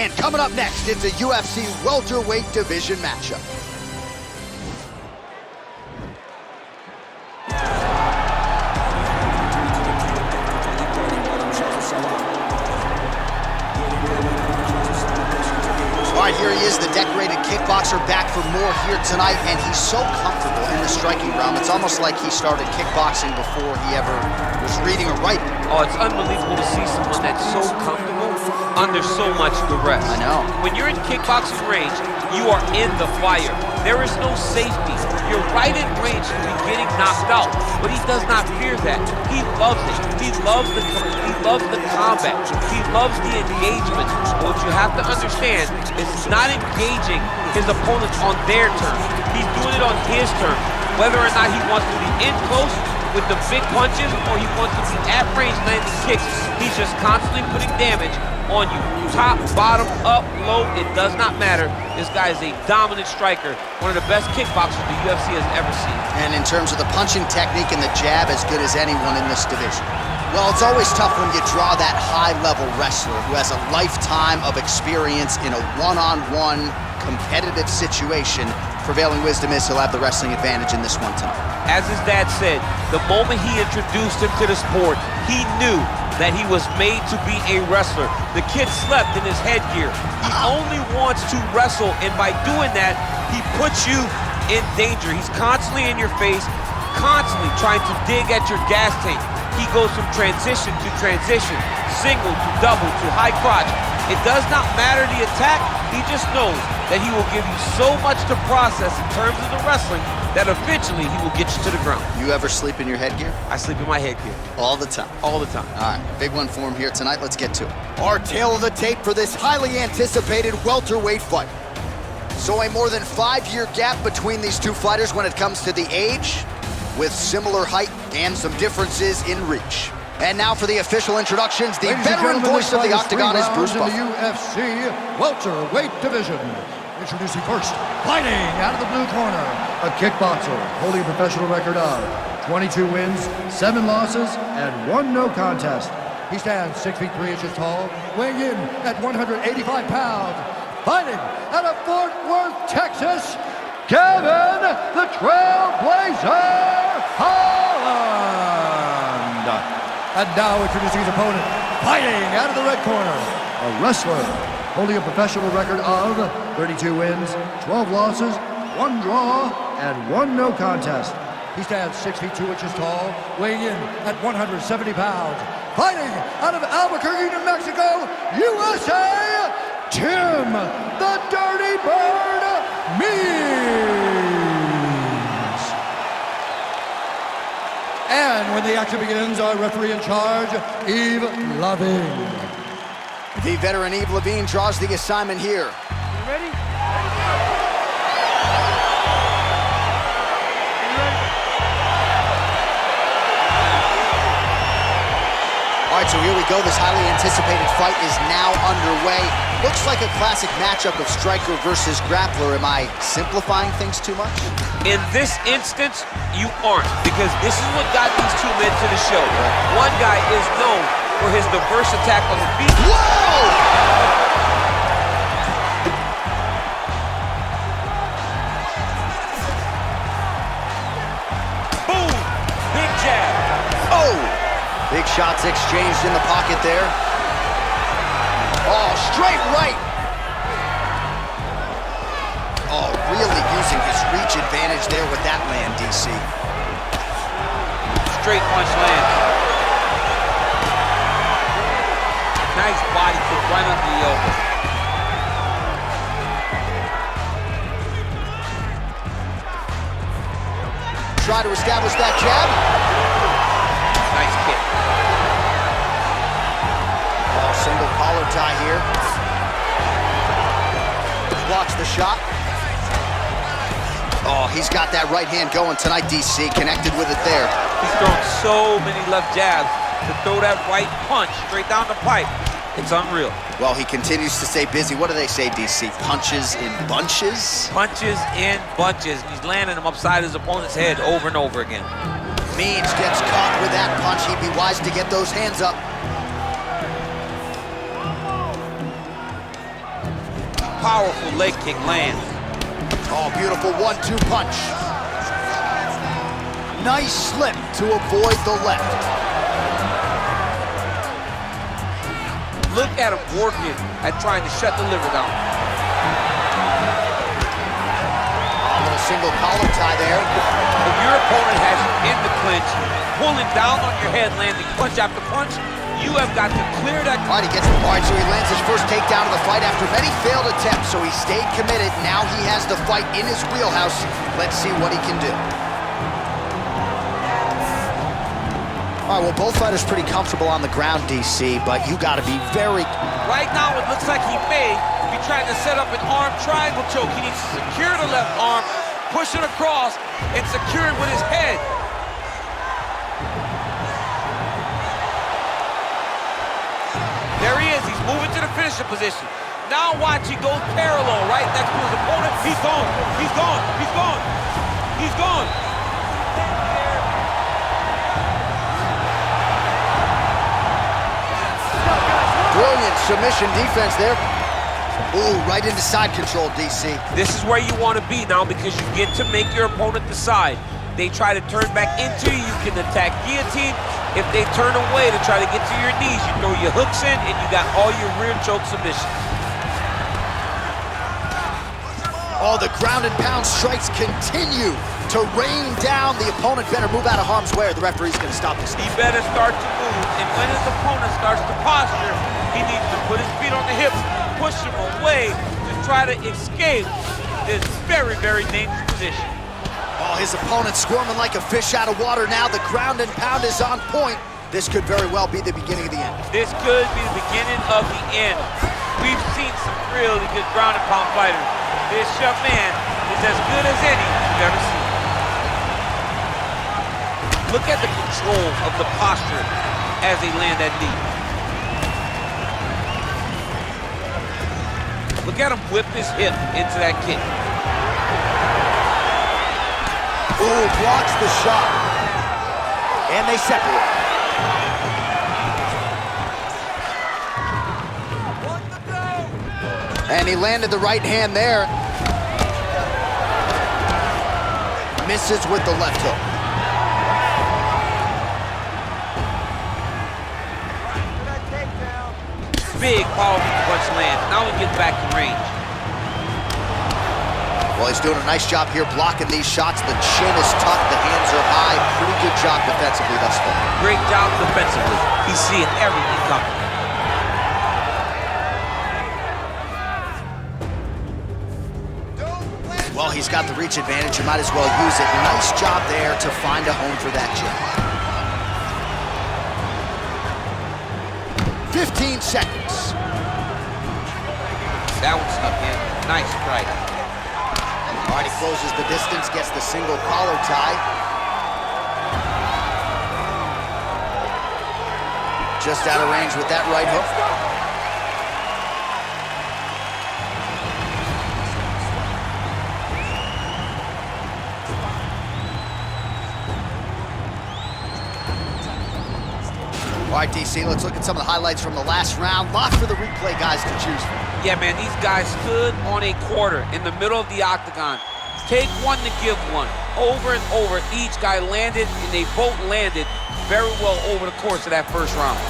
And coming up next, it's a UFC welterweight division matchup. All right, here he is, the decorated kickboxer, back for more here tonight, and he's so comfortable in the striking realm. It's almost like he started kickboxing before he ever was reading or writing. Oh, it's unbelievable to see someone that's so comfortable under so much duress. I know. When you're in kickboxing range, you are in the fire. There is no safety. You're right in range to be getting knocked out, but he does not fear that. He loves it. He loves the combat. He loves the engagement. What you have to understand is he's not engaging his opponents on their terms. He's doing it on his terms. Whether or not he wants to be in close with the big punches or he wants to be at range landing kicks, he's just constantly putting damage on you. Top, bottom, up, low, it does not matter. This guy is a dominant striker, one of the best kickboxers the UFC has ever seen. And in terms of the punching technique and the jab, as good as anyone in this division. Well, it's always tough when you draw that high-level wrestler who has a lifetime of experience in a one-on-one competitive situation. Prevailing wisdom is he'll have the wrestling advantage in this one tonight. As his dad said, the moment he introduced him to the sport, he knew that he was made to be a wrestler. The kid slept in his headgear. He only wants to wrestle, and by doing that, he puts you in danger. He's constantly in your face, constantly trying to dig at your gas tank. He goes from transition to transition, single to double to high crotch. It does not matter the attack, he just knows that he will give you so much to process in terms of the wrestling that eventually he will get you to the ground. You ever sleep in your headgear? I sleep in my headgear. All the time? All the time. All right, big one for him here tonight. Let's get to it. Our tale of the tape for this highly anticipated welterweight fight. So a more than 5-year gap between these two fighters when it comes to the age, with similar height and some differences in reach. And now for the official introductions, the veteran voice of the Octagon is Bruce Buffer. In the UFC welterweight division. Introducing first, fighting out of the blue corner, a kickboxer holding a professional record of 22 wins, 7 losses, and 1 no contest. He stands 6 feet 3 inches tall, weighing in at 185 pounds. Fighting out of Fort Worth, Texas, Kevin the Trailblazer Holland. And now introducing his opponent, fighting out of the red corner, a wrestler holding a professional record of 32 wins, 12 losses, 1 draw, and 1 no contest. He stands 6 feet 2 inches tall, weighing in at 170 pounds. Fighting out of Albuquerque, New Mexico, USA, Tim the Dirty Bird Means. And when the action begins, our referee in charge, Yves Lavigne. The veteran Yves Lavigne draws the assignment here. You ready? All right, so here we go. This highly anticipated fight is now underway. Looks like a classic matchup of striker versus grappler. Am I simplifying things too much? In this instance, you aren't, because this is what got these two men to the show. One guy is known for his diverse attack on the feet. Whoa! Boom! Big jab. Oh! Big shots exchanged in the pocket there. Oh, straight right. Oh, really using his reach advantage there with that land, DC. Straight punch lands. Nice body kick right under the elbow. Try to establish that jab. Nice kick. Oh, single collar tie here. Blocks the shot. Oh, he's got that right hand going tonight, DC. Connected with it there. He's thrown so many left jabs to throw that right punch straight down the pipe. It's unreal. Well, he continues to stay busy. What do they say, DC? Punches in bunches? Punches in bunches. He's landing them upside his opponent's head over and over again. Means gets caught with that punch. He'd be wise to get those hands up. powerful leg kick lands. Oh, beautiful 1-2 punch. Nice slip to avoid the left. Look at him working at trying to shut the liver down. A little single collar tie there. If your opponent has you in the clinch, pulling down on your head, landing punch after punch, you have got to clear that. All right, he gets the bar, so he lands his first takedown of the fight after many failed attempts, so he stayed committed. Now he has the fight in his wheelhouse. Let's see what he can do. All right, well, both fighters pretty comfortable on the ground, DC, but you got to be very... Right now, it looks like he may be trying to set up an arm triangle choke. He needs to secure the left arm, push it across, and secure it with his head. There he is, he's moving to the finisher position. Now watch, he goes parallel, right next to his opponent. He's gone, he's gone, he's gone, he's gone. Brilliant submission defense there. Ooh, right into side control, DC. This is where you want to be now because you get to make your opponent decide. They try to turn back into you, you can attack guillotine. If they turn away to try to get to your knees, you throw your hooks in and you got all your rear choke submissions. Oh, the ground and pound strikes continue to rain down. The opponent better move out of harm's way or the referee's gonna stop this. He better start to move, and when his opponent starts to posture, he needs to put his feet on the hips, push him away to try to escape this very, very dangerous position. Oh, his opponent squirming like a fish out of water now. The ground and pound is on point. This could very well be the beginning of the end. This could be the beginning of the end. We've seen some really good ground and pound fighters. This young man is as good as any you've ever seen. Look at the control of the posture as they land that knee. Look at him whip his hip into that kick. Ooh, blocks the shot. And they separate. And he landed the right hand there. Misses with the left hook. Big, powerful punch lands. Now he gets back to range. Well, he's doing a nice job here blocking these shots. The chin is tucked, the hands are high. Pretty good job defensively thus far. Great job defensively. He's seeing everything coming. Well, he's got the reach advantage. You might as well use it. Nice job there to find a home for that jab. 15 seconds. That one's stuck in. Nice strike. All right, he closes the distance, gets the single collar tie. Just out of range with that right hook. All right, DC, let's look at some of the highlights from the last round. Lots for the replay guys to choose from. Yeah, man, these guys stood on a quarter in the middle of the octagon. Take one to give one. Over and over, each guy landed, and they both landed very well over the course of that first round.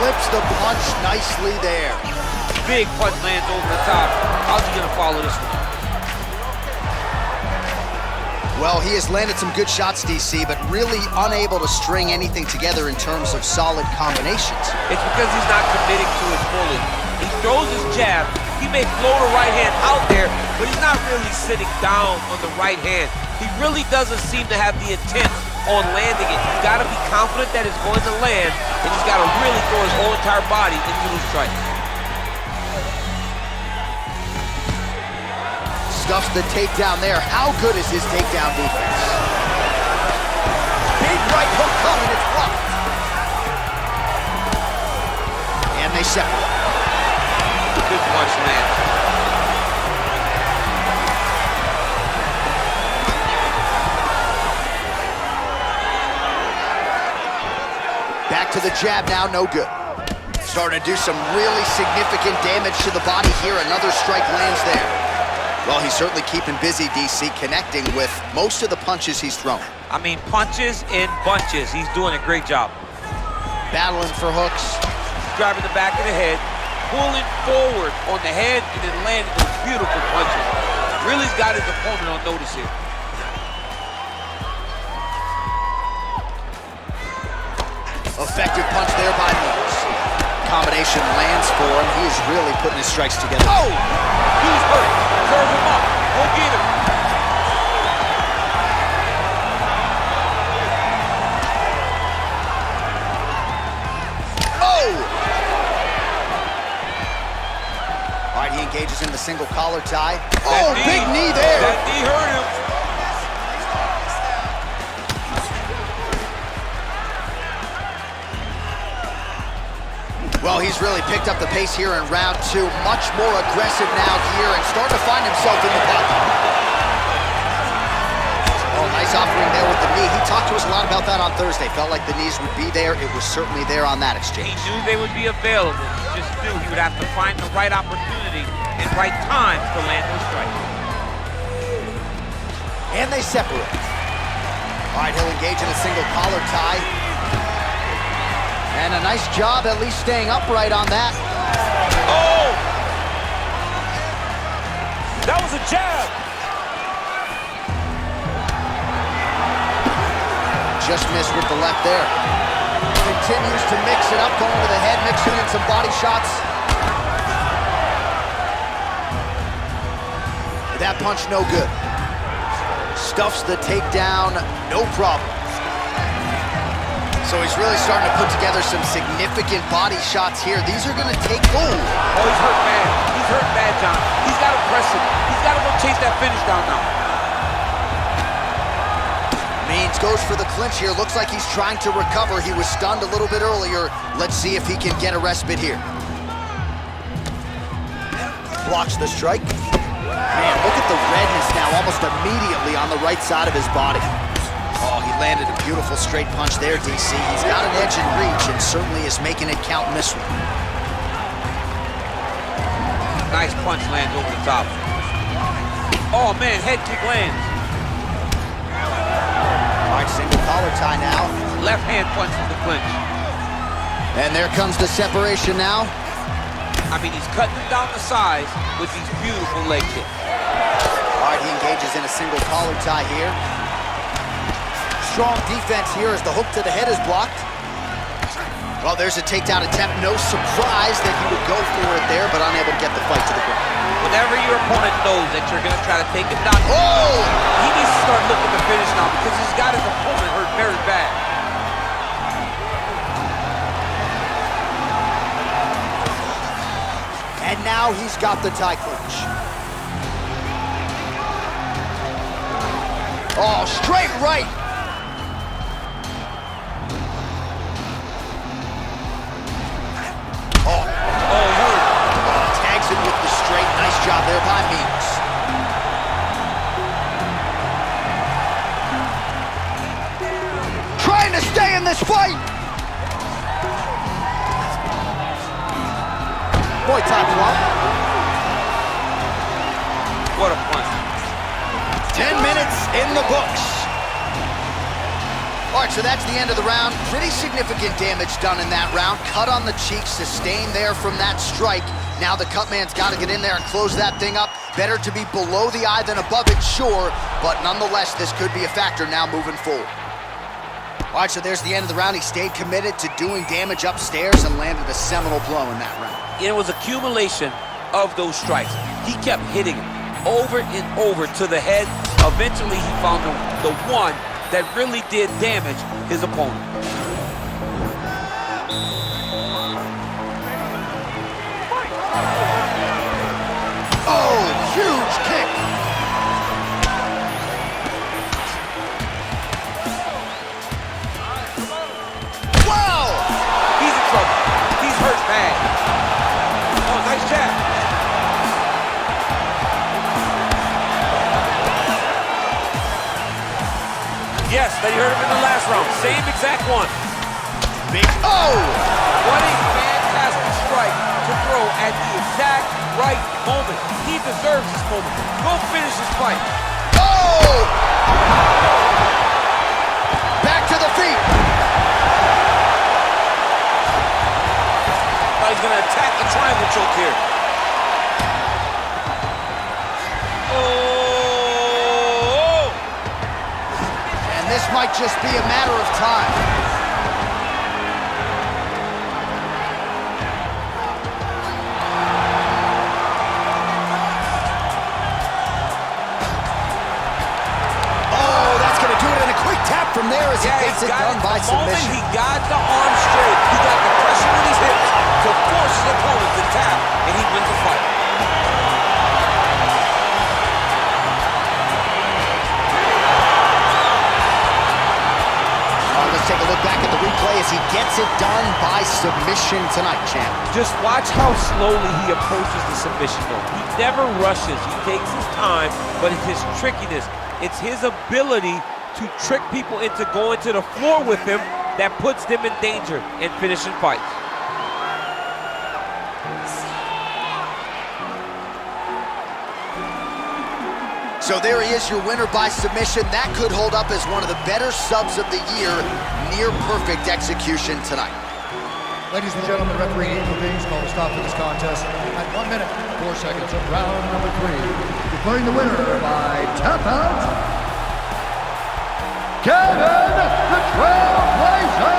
Slips the punch nicely there. Big punch lands over the top. How's he gonna follow this one? Well, he has landed some good shots, DC, but really unable to string anything together in terms of solid combinations. It's because he's not committing to it fully. He throws his jab. He may float a right hand out there, but he's not really sitting down on the right hand. He really doesn't seem to have the intent on landing it. He's got to be confident that it's going to land, and he's got to really throw his whole entire body into the strike. Stuffs the takedown there. How good is his takedown defense? Big right hook coming, it's blocked. And they separate. Good punch lands. for the jab now, no good. Starting to do some really significant damage to the body here. Another strike lands there. Well, he's certainly keeping busy, DC, connecting with most of the punches he's thrown. I mean, punches in bunches. He's doing a great job. Battling for hooks. Driving the back of the head, pulling forward on the head, and then landing those beautiful punches. Really's got his opponent on notice here. Effective punch there by Miz. Combination lands for him. He is really putting his strikes together. Oh! He's hurt. Curve him up. Go get him. Oh! All right, he engages in the single collar tie. Oh, big knee there. That knee hurt him. Well, he's really picked up the pace here in round two. Much more aggressive now here and starting to find himself in the pocket. Oh, nice offering there with the knee. He talked to us a lot about that on Thursday. Felt like the knees would be there. It was certainly there on that exchange. He knew they would be available. He just knew he would have to find the right opportunity and right time to land those strikes. And they separate. All right, he'll engage in a single collar tie. And a nice job at least staying upright on that. Oh! That was a jab. Just missed with the left there. Continues to mix it up, going to the head, mixing in some body shots. That punch no good. Stuffs the takedown, no problem. So he's really starting to put together some significant body shots here. These are going to take gold. Oh, he's hurt bad. He's hurt bad, John. He's got to press him. He's got to go chase that finish down now. Means goes for the clinch here. Looks like he's trying to recover. He was stunned a little bit earlier. Let's see if he can get a respite here. Blocks the strike. Man, look at the redness now almost immediately on the right side of his body. Oh, he landed a beautiful straight punch there, DC. He's got an edge in reach and certainly is making it count in this one. Nice punch lands over the top. Oh, man, head kick lands. All right, single collar tie now. Left hand punch from the clinch. And there comes the separation now. I mean, he's cutting them down the sides with these beautiful leg kicks. All right, he engages in a single collar tie here. Strong defense here as the hook to the head is blocked. Well, there's a takedown attempt. No surprise that he would go for it there, but unable to get the fight to the ground. Whenever your opponent knows that you're going to try to take him down, oh! He needs to start looking to finish now because he's got his opponent hurt very bad. And now he's got the tie clinch. Oh, straight right. Tags him with the straight. Nice job there by Means. Trying to stay in this fight. Boy, top one. What a punch. 10 minutes in the books. All right, so that's the end of the round. Pretty significant damage done in that round. Cut on the cheek, sustained there from that strike. Now the cut man's got to get in there and close that thing up. Better to be below the eye than above it, sure, but nonetheless, this could be a factor now moving forward. All right, so there's the end of the round. He stayed committed to doing damage upstairs and landed a seminal blow in that round. It was accumulation of those strikes. He kept hitting him over and over to the head. Eventually, he found the one that really did damage his opponent. Oh, huge kick. Wow! He's in trouble. He's hurt bad. Oh, nice jab. Yes, that he hurt him in the last round. Same exact one. big. Oh! What a fantastic strike to throw at the exact right moment. He deserves this moment. Go finish this fight. Oh! Back to the feet. Oh, he's gonna attack the triangle choke here. Oh! And this might just be a matter of time. From there as he gets it done by submission. The moment he got the arm straight, he got the pressure in his hips to force his opponent to tap, and he wins the fight. Let's take a look back at the replay as he gets it done by submission tonight, champ. Just watch how slowly he approaches the submission, though. He never rushes. He takes his time, but it's his trickiness. It's his ability to trick people into going to the floor with him that puts them in danger in finishing fights. So there he is, your winner by submission. That could hold up as one of the better subs of the year. Near perfect execution tonight. Ladies and gentlemen, referee Angel Bing's called a stop to this contest at 1 minute, 4 seconds of round number 3. Declaring the winner by tap out, Kevin the Trailblazer!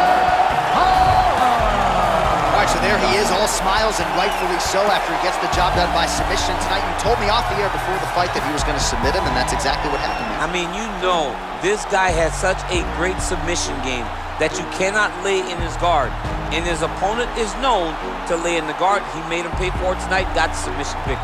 All right, so there he is, all smiles and rightfully so after he gets the job done by submission tonight. You told me off the air before the fight that he was going to submit him, and that's exactly what happened. I mean, you know, this guy has such a great submission game that you cannot lay in his guard. And his opponent is known to lay in the guard. He made him pay for it tonight, got the submission victory.